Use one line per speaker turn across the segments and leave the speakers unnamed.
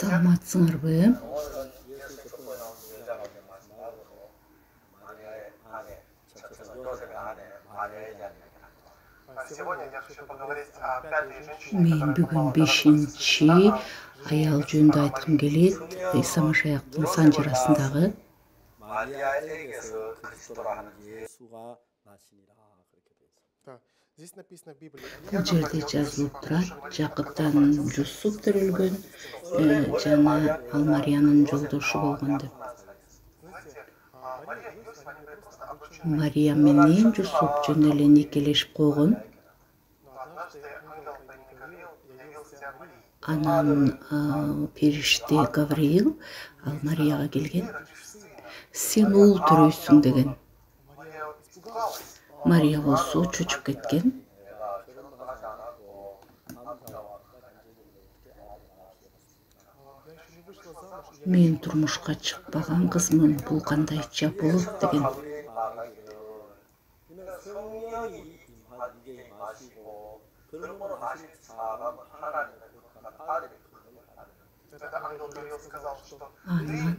Саламатсыңарбы? Мен бүгүн 5-чи аял жөнүндө айткым келет. Иса Машаяктын санжырасындагы бул жерде жазылып турат. Жакыптан Жусуп төрөлгөн жана ал Мариянын жолдошу болгон деп. Мария менен Жусуп жөн эле никелешип койгон. Анан периште Гавриил ал Марияга келген. Сен уул төрөйсүң деген. Мария болсо чочуп кеткен. Мен турмушка чыкпаган кызмын, бул кандайча болот деген. Анан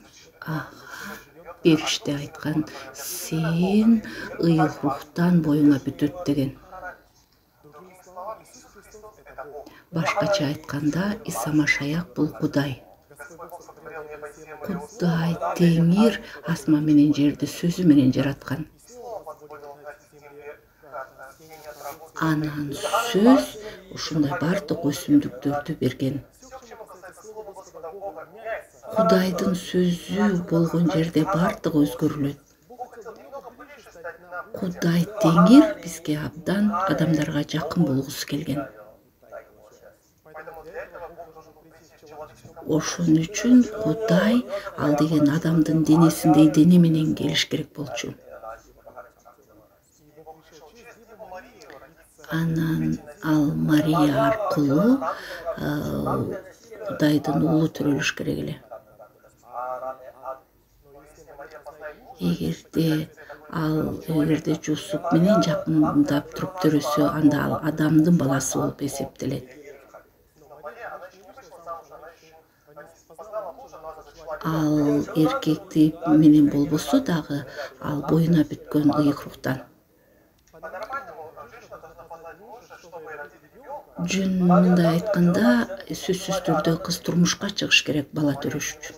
периште айткан, сен ыйык рухтан боюңа бүтөт деген. Башкача айтканда, Иса Машаяк бул Кудай. Кудай теңир асма менен жерди сөзү менен жараткан. Анан сөз ушундай бардык өсүмдүктөрдү берген. Кудайдын сөзү болгон жерде бардык өзгөрүлөт. Кудай теңир бизге абдан адамдарга жакын болгусу келген. Ошон үчүн Кудай ал деген адамдын денесиндей дене менен келиш керек болчу. Анан ал Мария аркылуу Кудайдын уулу төрөлүш керек эле. Эгерде Жусуп менен жакындап туруп төрөсө, анда ал адамдын баласы болуп эсептелет. Ал эркекти менен болбосо дагы, ал боюна бүткөн ыйык рухтан. Жөнүндө айтканда, сөзсүз түрдө кыз турмушка чыгыш керек бала төрөш үчүн.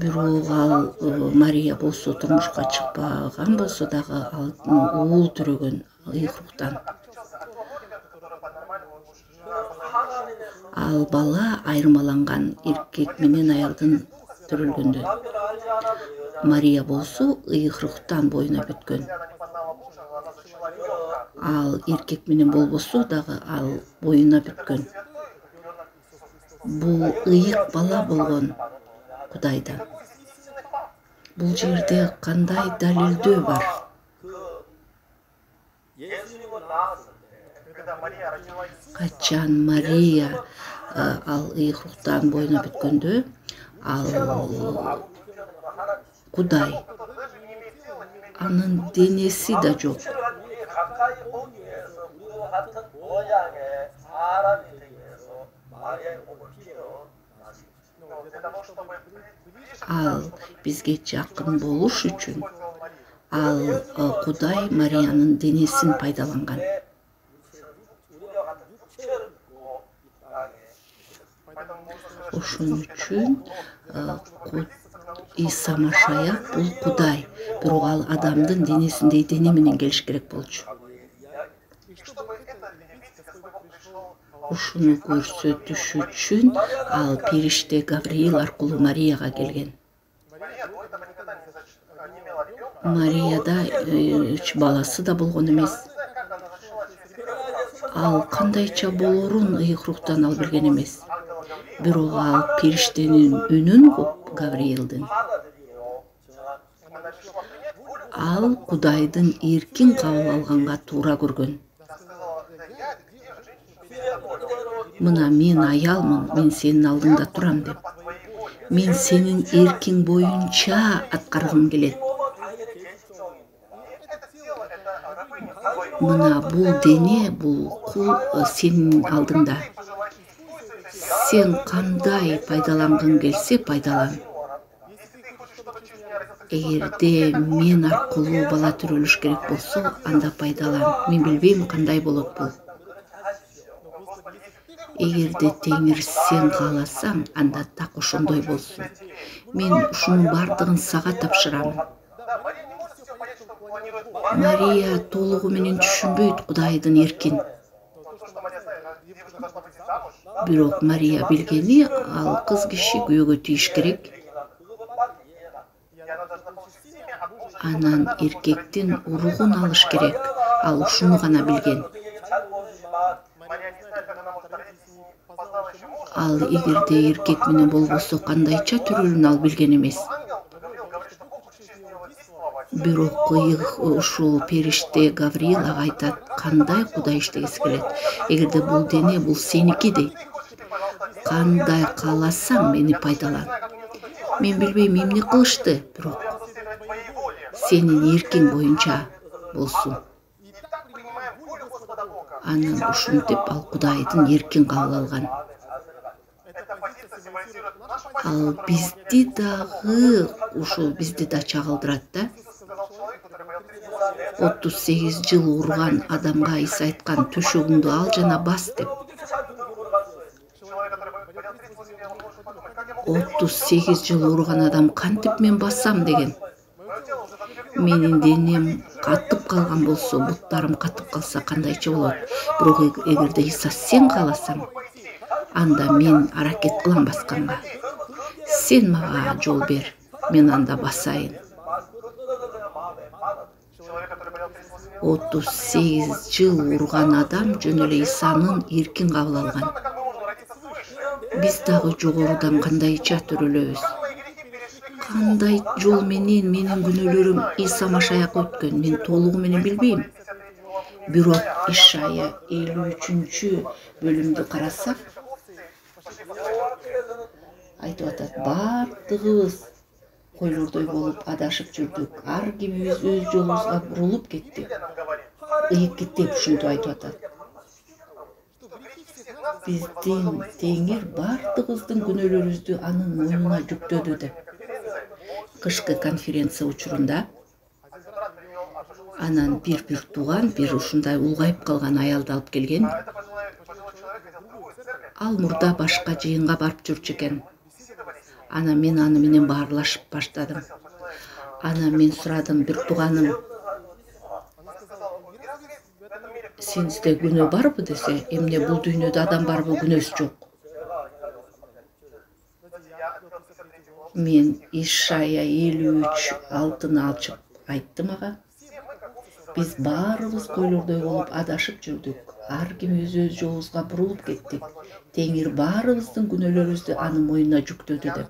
Бирок ал Мария болсо турмушка чыкпаган болсо дагы, ал уул төрөгөн ыйык рухтан. Ал бала айырмаланган эркек менен аялдын төрөлгөндө. Мария болсо ыйык рухтан боюна бүткөн. Ал эркек менен болбосо дагы ал боюна бүткөн. Бул ыйык бала болгон Кудайдан. Бул жерде кандай далилдөө бар? Качан Мария ал ыйык рухтан боюна бүткөндө, ал Кудай. Анын денеси да жок. Ал бизге жакын болуш үчүн ал Кудай Мариянын денесин пайдаланган. Ошон үчүн Иса Машаяк бул Кудай, бирок ал адамдын денесиндей дене менен келиш керек болчу. Ушуну көрсөтүш үчүн ал периште Гавриил аркылуу Марияга келген. Марияда баласы да болгон эмес. Ал кандайча болорун ыйык рухтан ал билген эмес. Бирок ал периштенин үнүн угуп, Гавриилдин. Ал Кудайдын эркин кабыл алганга туура көргөн. Мына мен аялмын, мен сенин алдыңда турам деп. Мен сенин эркиң боюнча аткаргым келет. Мына бул дене, бул кул сенин алдыңда. сен кандай пайдалангың келсе пайдалан. Эгерде мен аркылуу бала төрөлүш керек болсо, анда пайдалан. Мен билбейм кандай болот бул. Эгерде Теңир сен кааласаң, анда так ошондой болсун. Мен ушунун бардыгын сага тапшырамын. Мария толугу менен түшүнбөйт Кудайдын эркин. Бирок Мария билгени, ал кыз киши күйөөгө тийиш керек. Анан эркектин уругун алыш керек. Ал ушуну гана билген. Ал эгерде эркек менен болбосо кандайча төрөлүүнү ал билген эмес. Бирок ушул периште Гавриил ага айтат, кандай Кудай иштегиси келет. Эгерде бул дене бул сеники дейт. Кандай кааласаң мени пайдалан. Мен билбейм эмне кылышты, бирок сенин эркиң боюнча болсун. Анан ушинтип ал Кудайдын эркин кабыл алган. Ал бизди дагы ушул бизди да чагылдырат да. 38 жыл урган адамга Иса айткан, төшөгүңдү ал жана бас деп. 38 жыл урган адам кантип мен басам деген. Менин денем катып калган болсо, буттарым катып калса кандайча болот. Бирок эгерде Иса сен кааласаң, анда мен аракет кылам басканга. Сен мага жол бер, мен анда басайын. 38 жыл урган адам жөн эле Исанын эркин кабыл алган. Биз дагы жогорудан кандайча төрөлөбүз. Кандай жол менен менин күнөөлөрүм Иса Машаяк өткөн, мен толугу менен билбейм. Бирок Ишая 53 бөлүмдү карасак, айтып атат, бардыгыбыз койлордой болуп адашып жүрдүк. Ар кимибиз өз жолубузга бурулуп кеттик. Ийгиттеп ушинтип айтып атат. Биздин Теңир бардыгыбыздын күнөөлөрүбүздү анын мойнуна жүктөдү деп. Кышкы конференция учурунда анан бир тууган, бир ушундай улгайып калган аялды алып келген. Ал мурда башка жыйынга барып жүрчү экен. Анан мен аны менен баарлашып баштадым. Анан мен сурадым, бир тууганым, сенизде күнөө барбы десе, эмне бул дүйнөдө адам барбы, күнөөсү жок. Мен Ишая 53:6-ны алчып айттым ага. Биз баарыбыз койлордой болуп адашып жүрдүк. Ар кимибиз өз жолубузга бурулуп кеттик. Теңир баарыбыздын күнөөлөрүбүздү анын мойнуна жүктөдү деп.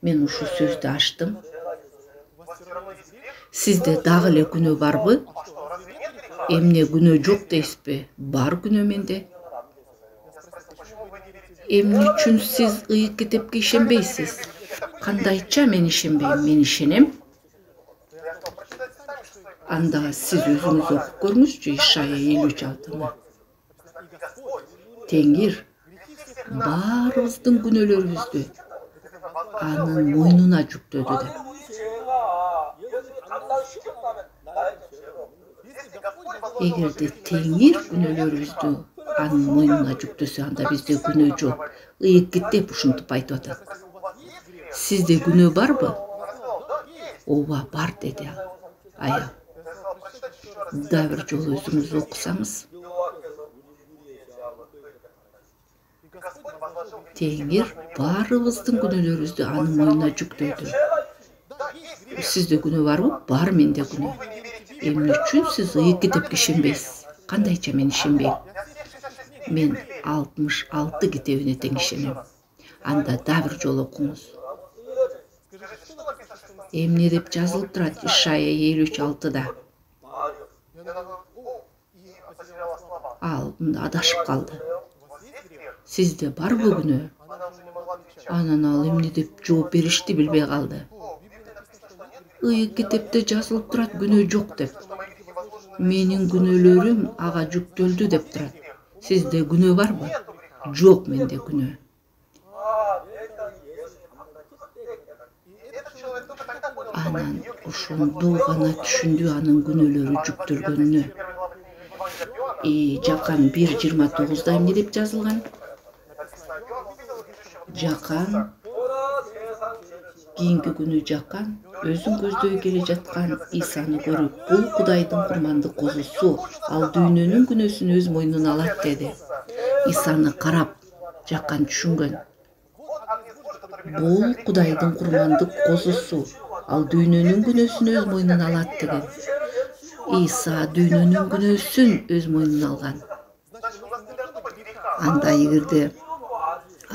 Мен ушул сөздү ачтым. Сизде дагы эле күнөө барбы? Эмне күнөө жок дейсизби? Бар күнөө менде. Эмне үчүн сиз ыйык китепке ишенбейсиз? Кандайча мен ишенбейм, мен ишенем. Анда сиз өзүңүз окуп көрүңүзчү Ишая 53:6-ны. Теңир баарыбыздын күнөөлөрүбүздү анын мойнуна жүктөдү деп. Эгерде Теңир күнөөлөрүбүздү анын мойнуна жүктөсө, анда бизде күнөө жок. Ыйык деп ушинтип айтып атат. Сизде күнөө барбы? Ооба, бар деди ал аял. Да бир жолу өзүңүз окусаңыз. Теңир баарыбыздын күнөөлөрүбүздү анын мойнуна жүктөдү. Сизде күнөө барбы? Бар, менде күнөө. Эмне үчүн сиз ыйык китепке ишенбейсиз? Кандайча мен ишенбейм? Мен 66 китебине тең ишенем. Анда да бир жолу окуңуз. Эмне деп жазылып турат Ишая 53:6-да? Ал адашып калды. Сизде барбы күнөө? Анан ал эмне деп жооп беришти билбей калды. Ыйык китепте жазылып турат күнөө жок деп. Менин күнөөлөрүм ага жүктөлдү деп турат. Сизде күнөө барбы? Жок менде күнөө. Анан ошондо гана түшүндү анын күнөөлөрү жүктөлгөнүнө. Жакан 1:29 эмне деп жазылган? Жакан кийинки күнү Жакан өзүн көздөй келе жаткан Исаны көрүп, бул Кудайдын курмандык козусу, ал дүйнөнүн күнөөсүн өз мойнуна алат деди. Исаны карап Жакан түшүнгөн. Бул Кудайдын курмандык козусу, ал дүйнөнүн күнөөсүн өз мойнуна алат деген. Иса дүйнөнүн күнөөсүн өз мойнуна алган. Анда эгерде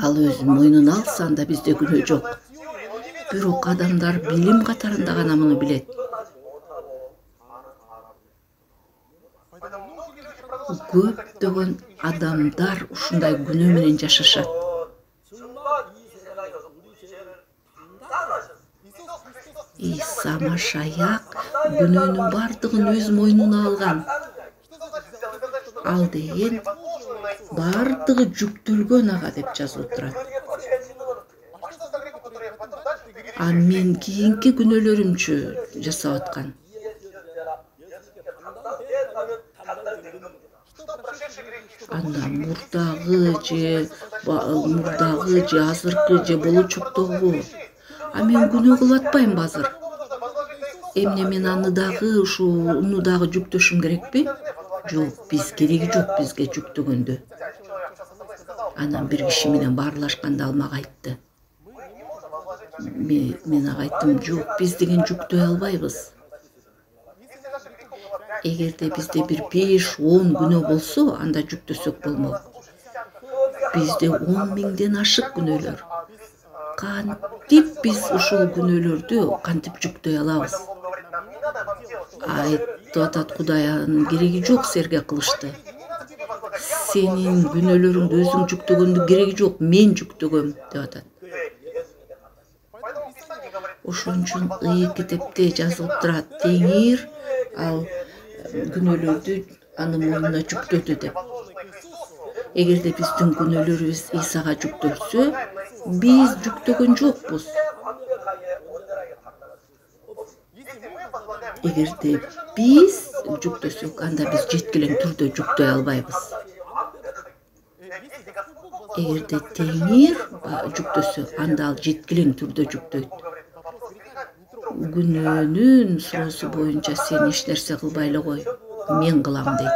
ал өз мойнуна алса, анда бизде күнөө жок. Бирок адамдар билим катарында гана муну билет. Көптөгөн адамдар ушундай күнөө менен жашашат. Иса Машаяк күнөөнүн бардыгын өз мойнуна алган. Ал деген бардыгы жүктөлгөн ага деп жазылып турат. А мен кийинки күнөөлөрүмчү жасап аткан. Анда мурдагы же азыркы же болочоктогу. А мен күнөө кылып атпаймынбы азыр? Эмне мен аны дагы уну дагы жүктөшүм керекпи? Жок, кереги жок бизге жүктөгөндө. Анан бир киши менен баарлашканда ал мага айтты. Мен ага айттым, жок, биз деген жүктөй албайбыз. Эгерде бизде бир 5-10 күнөө болсо, анда жүктөсөк болмок. Бизде 10 миңден ашык күнөөлөр. Кантип биз ушул күнөөлөрдү кантип жүктөй алабыз? Айтып атат Кудай, анын кереги жок серге кылышты. Сенин күнөөлөрүңдү өзүң жүктөгөндүн кереги жок, мен жүктөгөм деп атат. Ошон үчүн китепте жазылып турат, Теңир ал күнөөлөрдү анын мойнуна жүктөдү деп. Эгерде биздин күнөөлөрүбүз Исага жүктөлсө, биз жүктөгөн жокпуз. Эгерде биз жүктөсөк, анда биз жеткилең түрдө жүктөй албайбыз. Эгерде Теңир жүктөсө, анда ал жеткилең түрдө жүктөйт. Күнөөнүн суроосу боюнча сен эч нерсе кылбай эле кой, мен кылам дейт.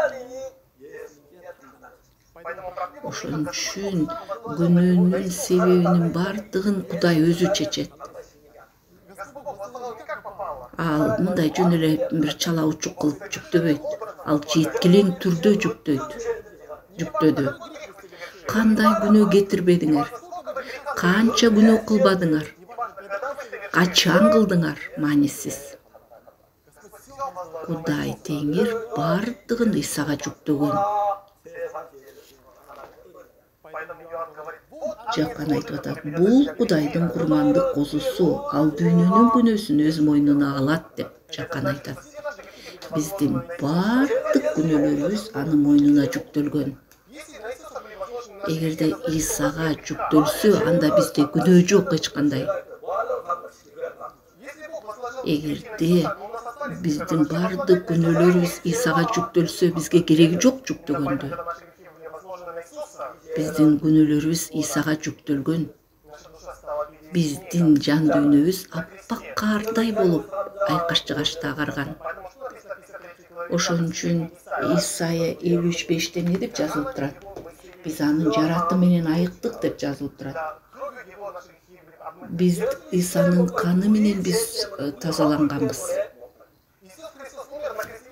Ошон үчүн күнөөнүн себебинин бардыгын Кудай өзү чечет. Ал мындай жөн эле бир чала учук кылып жүктөбөйт. Ал жеткилең түрдө жүктөдү. Кандай күнөө кетирбедиңер? Канча күнөө кылбадыңар? Качан кылдыңар? Маанисиз. Кудай Теңир бардыгын Исага жүктөгөн. Жакан айтып атат, бул Кудайдын курмандык козусу, ал дүйнөнүн күнөөсүн өз мойнуна алат деп Жакан айтат. Биздин бардык күнөөлөрүбүз анын мойнуна жүктөлгөн. Эгерде Исага жүктөлсө, анда бизде күнөө жок эч кандай. Эгерде биздин бардык күнөөлөрүбүз Исага жүктөлсө, бизге кереги жок жүктөгөндү. Биздин күнөөлөрүбүз Исага жүктөлгөн. Биздин жан дүйнөбүз аппак кардай болуп, айкаш-жыгашта агарган. Ошон үчүн Исайя 53:5 эмне деп жазылып турат? Биз анын жараты менен айыктык деп жазылып турат. Биз Исанын каны менен биз тазаланганбыз.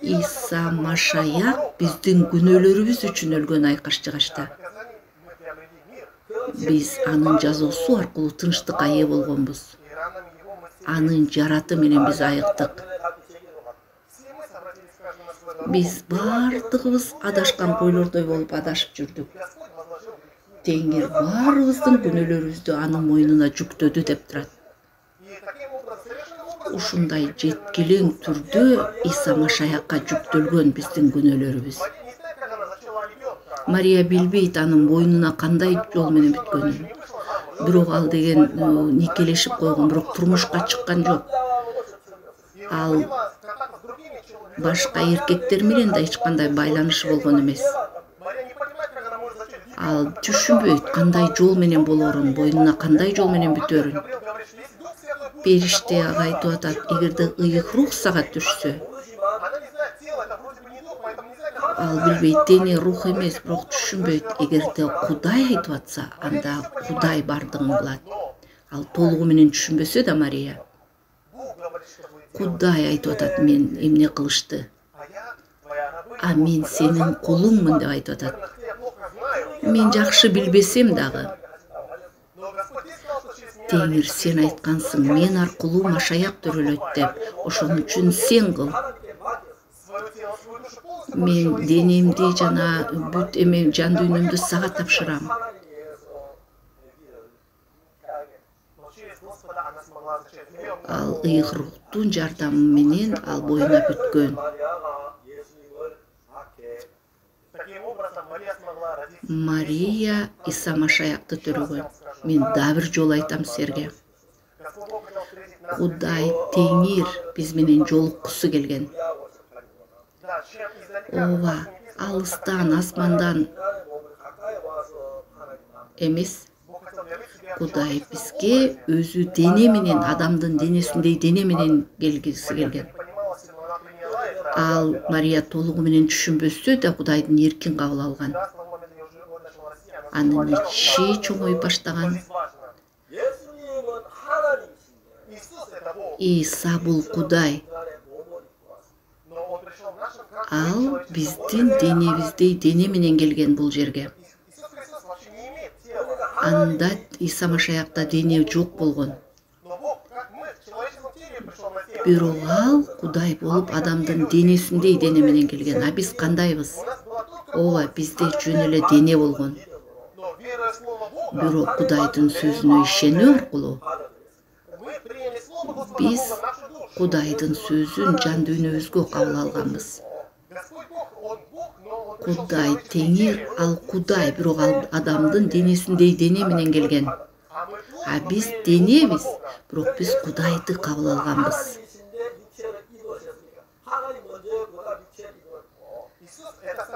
Иса Машаяк биздин күнөөлөрүбүз үчүн өлгөн айкаш-жыгашта. Биз анын жазоосу аркылуу тынчтыкка ээ болгонбуз. Анын жараты менен биз айыктык. Биз бардыгыбыз адашкан койлордой болуп адашып жүрдүк. Теңир баарыбыздын күнөөлөрүбүздү анын мойнуна жүктөдү деп турат. Ушундай жеткилең түрдө Иса Машаякка жүктөлгөн биздин күнөөлөрүбүз. Мария билбейт анын боюнуна кандай жол менен бүткөнүн. Бирок ал деген никелешип койгон, бирок турмушка чыккан жок. Ал башка эркектер менен да эч кандай байланышы болгон эмес. Ал түшүнбөйт кандай жол менен болорун, боюнуна кандай жол менен бүтөрүн. Периште ага айтып атат, эгерде ыйык рух сага түшсө, ал билбейт, дене рух эмес, бирок түшүнбөйт. Эгерде Кудай айтып атса, анда Кудай бардыгын кылат. Ал толугу менен түшүнбөсө да Мария, Кудай айтып атат, мен эмне кылышты, а мен сенин кулуңмун деп айтып атат. Мен жакшы билбесем дагы, Теңир, сен айткансың, мен аркылуу Машаяк төрөлөт деп, ошон үчүн сен кыл. Мен денемди жана бүт жан дүйнөмдү сага тапшырам. Ал ыйык рухтун жардамы менен ал боюна бүткөн. Мария Иса Машаякты төрөгөн. Мен да бир жолу айтам силерге. Кудай Теңир биз менен жолуккусу келген. Ооба, алыстан, асмандан эмес. Кудай бизге өзү дене менен, адамдын денесиндей дене менен келгиси келген. Ал Мария толугу менен түшүнбөсө да Кудайдын эркин кабыл алган. Анын ичи чоңоюп баштаган. Иса бул Кудай. Ал биздин денебиздей дене менен келген бул жерге. Анда Иса Машаякта дене жок болгон. Бирок ал Кудай болуп адамдын денесиндей дене менен келген. А биз кандайбыз? Ооба, бизде жөн эле дене болгон. Бирок Кудайдын сөзүнө ишенүү аркылуу биз Кудайдын сөзүн жан дүйнөбүзгө кабыл алганбыз. Кудай Теңир, ал Кудай, бирок ал адамдын денесиндей дене менен келген. А биз денебиз, бирок биз Кудайды кабыл алганбыз.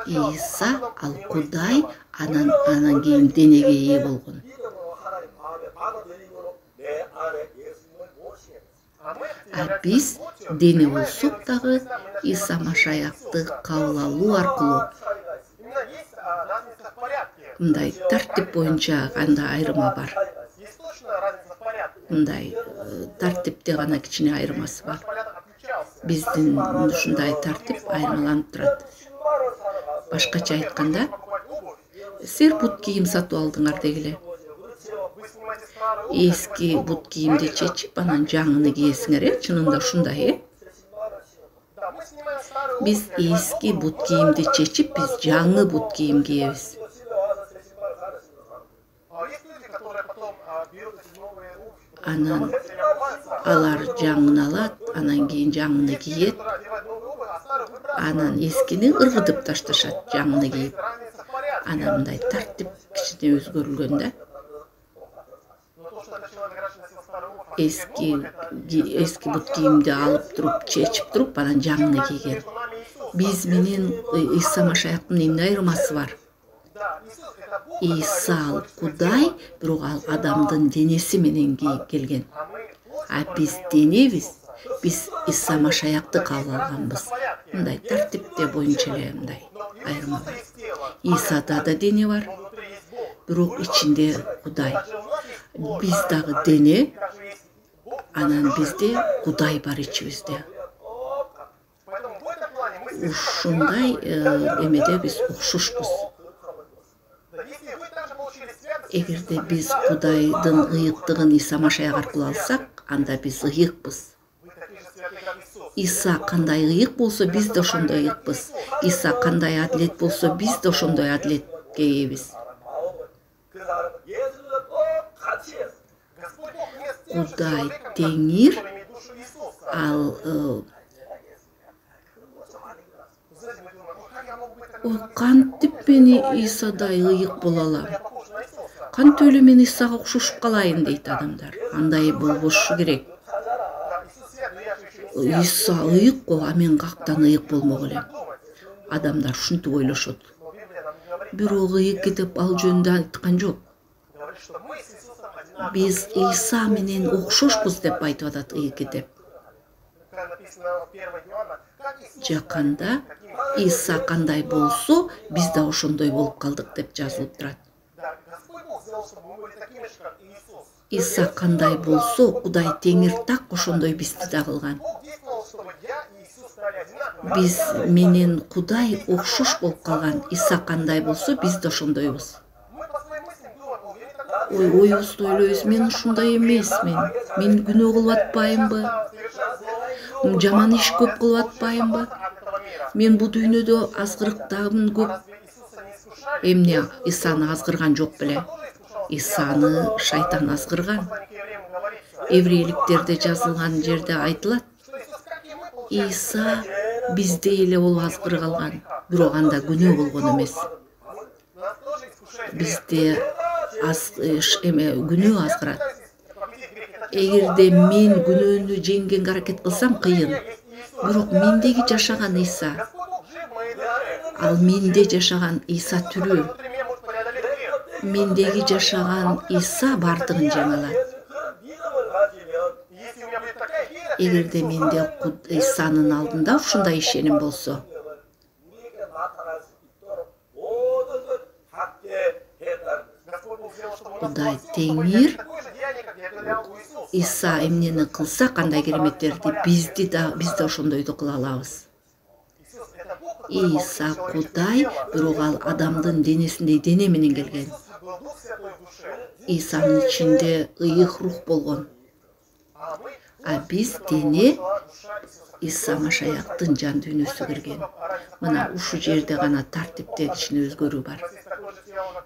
Иса ал Кудай, анан кийин денеге ээ болгон. А биз дене болсок дагы Иса Машаякты кабыл алуу аркылуу мындай тартип боюнча анда айырма бар. Мындай тартипте гана кичине айырмасы бар. Биздин ушундай тартип айырмаланып турат. Башкача айтканда, силер бут кийим сатып алдыңар дегиле. Эски бут кийимди чечип, анан жаңыны кийесиңер, чынында ушундай, Биз эски бут кийимди чечип, биз жаңы бут кийим кийебиз. Анан алар жаңын алат, анан кийин жаңыны кийет. Анан эскини ыргытып ташташат, жаңыны кийип. Анан мындай тартип кичине өзгөрүлгөн да. Эски бут кийимди алып туруп, чечип туруп, анан жаңыны кийген. Биз менен Иса Машаяктын эмне айырмасы бар? Иса ал Кудай, бирок ал адамдын денеси менен келген. А биз денебиз, биз Иса Машаякты кабыл алганбыз. Мындай тартипте боюнча эле мындай айырма бар. Исада да дене бар, бирок ичинде Кудай. Биз дагы дене, анан бизде Кудай бар ичибизде. Ушундай эмеде биз окшошпуз. Эгерде биз Кудайдын ыйыктыгын Иса Машаяк аркылуу алсак, анда биз ыйыкпыз. Иса кандай ыйык болсо, биз да ошондой ыйыкпыз. Иса кандай адилет болсо, биз да ошондой адилетке ээбиз. Кудай Теңир ал Ой, кантип мени Исадай ыйык боло алам. Кантип эле мен Исага окшошуп калайын дейт адамдар. Андай болбошу керек. Иса ыйык го, а мен кактан ыйык болмок элем. Адамдар ушинтип ойлошот. Бирок ыйык деп ал жөнүндө айткан жок. Биз Иса менен окшошпуз деп айтып атат ыйык деп. Жаканда Иса кандай болсо, биз да ошондой болуп калдык деп жазылып турат. Иса кандай болсо, Кудай Теңир так ошондой бизди да кылган. Биз менен Кудай окшош болуп калган. Иса кандай болсо, биз да ошондойбуз. Ой, оюбузду ойлойбуз, мен ушундай эмесмин. Мен күнөө кылып атпаймбы? Жаман иш көп кылып атпаймбы? Мен бул дүйнөдө азгырыктагым көп. Эмне Исаны азгырган жок беле? Исаны шайтан азгырган. Еврейликтерде жазылган жерде айтылат. Иса биздей эле болуп азгыргалган, бирок анда күнөө болгон эмес. Бизде күнөө азгырат. Эгерде мен күнөөнү жеңгенге аракет кылсам кыйын. Бирок мендеги жашаган Иса, ал менде жашаган Иса түрү. Мендеги жашаган Иса бардыгын жеңе алат. Эгерде менде Исанын алдында ушундай ишеним болсо, Кудай Теңир Иса эмнени кылса, кандай кереметтерди, биз да ошондойду кыла алабыз. Иса Кудай, бирок ал адамдын денесиндей дене менен келген. Исанын ичинде ыйык рух болгон. А биз дене Иса Машаяктын жан дүйнөсү кирген. Мына ушу жерде гана тартипте кичине өзгөрүү бар.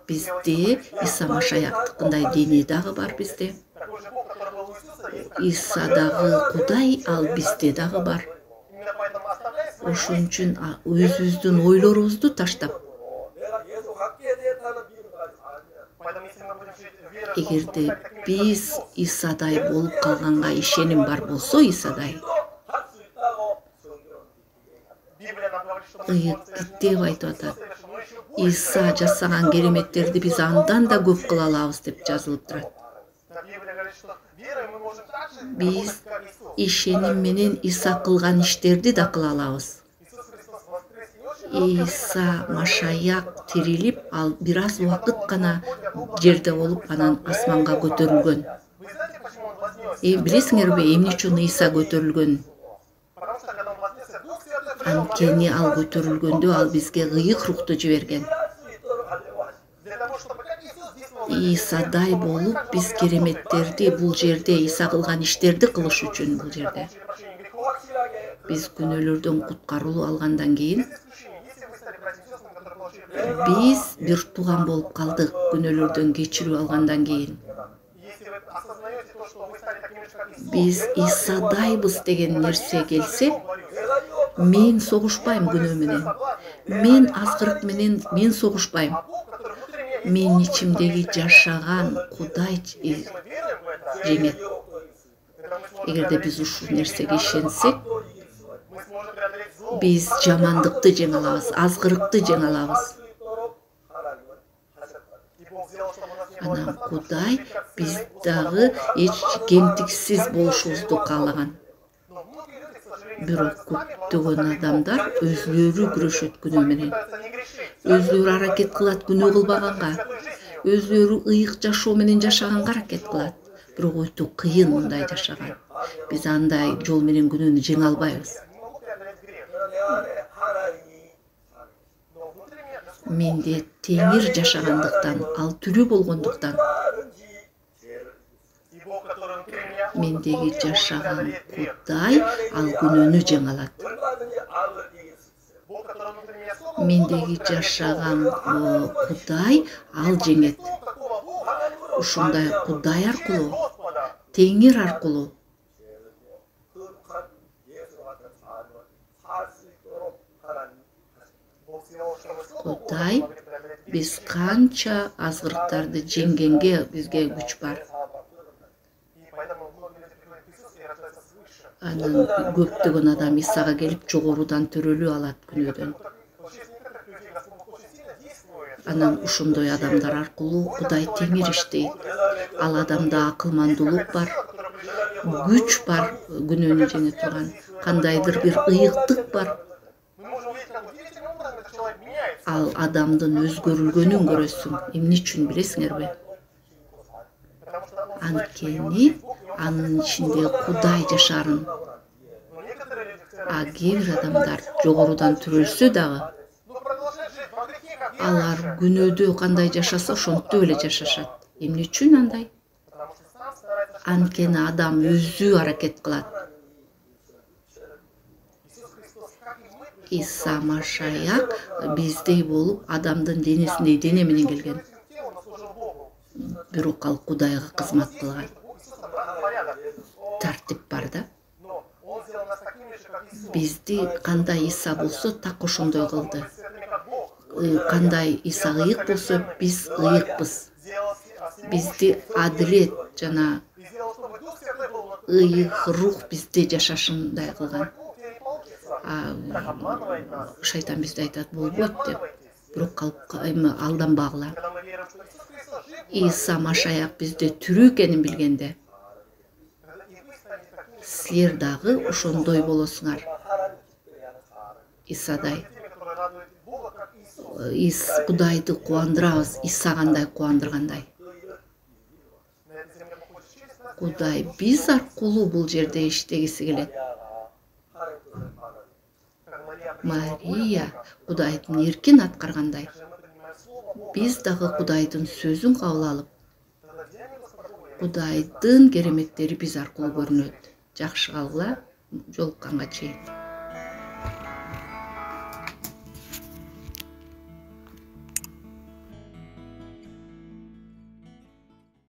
Бизде Иса Машаяктыкындай дене дагы бар бизде. Иса дагы Кудай, ал бизде дагы бар. Ошон үчүн өзүбүздүн ойлорубузду таштап, эгерде биз Исадай болуп калганга ишеним бар болсо, Исадай ыйык деп айтып атат. Иса жасаган кереметтерди биз андан да көп кыла алабыз деп жазылып турат. Биз ишеним менен Иса кылган иштерди да кыла алабыз. Иса Машаяк тирилип, ал бир аз убакыт гана жерде болуп, анан асманга көтөрүлгөн. Билесиңерби эмне үчүн Иса көтөрүлгөн? Анткени ал көтөрүлгөндө ал бизге ыйык рухту жиберген. Исадай болуп, биз кереметтерди бул жерде, Иса кылган иштерди кылыш үчүн бул жерде. Биз күнөөлөрдөн куткарылуу алгандан кийин, биз бир тууган болуп калдык күнөөлөрдөн кечирүү алгандан кийин. Биз Исадайбыз деген нерсе келсе, мен согушпайм күнөө менен. Мен азгырык менен мен согушпайм. Мен ичимдеги жашаган Кудай жеңет. Эгерде биз ушул нерсеге ишенсек, биз жамандыкты жеңе алабыз, азгырыкты жеңе алабыз. Анан Кудай биз дагы эч кемтиксиз болушубузду каалаган. Бирок көптөгөн адамдар өзлөрү күрөшөт күнөө менен. Өзлөрү аракет кылат күнөө кылбаганга. Өзлөрү ыйык жашоо менен жашаганга аракет кылат. Бирок өтө кыйын мындай жашаган. Биз андай жол менен күнөөнү жеңе албайбыз. Менде Теңир жашагандыктан, ал тирүү болгондуктан, мендеги жашаган Кудай ал күнөөнү жеңе алат. Мендеги жашаган Кудай ал жеңет. Ушундай Кудай аркылуу, Теңир аркылуу Кудай биз канча азгырыктарды жеңгенге бизге күч бар. Анан көптөгөн адам Исага келип жогорудан төрөлүү алат күнөөдөн. Анан ушондой адамдар аркылуу Кудай теңир иштейт. Ал адамда акылмандуулук бар, күч бар, күнөөнү жеңе турган, кандайдыр бир ыйыктык бар. Ал адамдын өзгөрүлгөнүн көрөсүң. Эмне үчүн билесиңерби? Анткени анын ичинде Кудай жашарын. А кээ бир адамдар жогорудан төрөлсө дагы, алар күнөөдө кандай жашаса ошентип эле жашашат. Эмне үчүн андай? Анткени адам өзү аракет кылат. Иса Машаяк биздей болуп, адамдын денесиндей дене менен келген. Бирок ал Кудайга кызмат кылган. Тартип бар да. Бизди кандай Иса болсо, так ошондой кылды. Кандай Иса ыйык болсо, биз ыйыкпыз. Бизди адилет жана ыйык рух бизде жашашындай кылган. Шайтан бизде айтат, болбойт деп. Бирок алданбагыла. Иса Машаяк бизде тирүү экенин билгенде, силер дагы ошондой болосуңар. Исадай. Кудайды кубандырабыз, Иса кандай кубандыргандай. Кудай биз аркылуу бул жерде иштегиси келет. Мария Кудайдын эркин аткаргандай. Биз дагы Кудайдын сөзүн кабыл алып, Кудайдын кереметтери биз аркылуу көрүнөт. Жакшы калгыла, жолукканга чейин.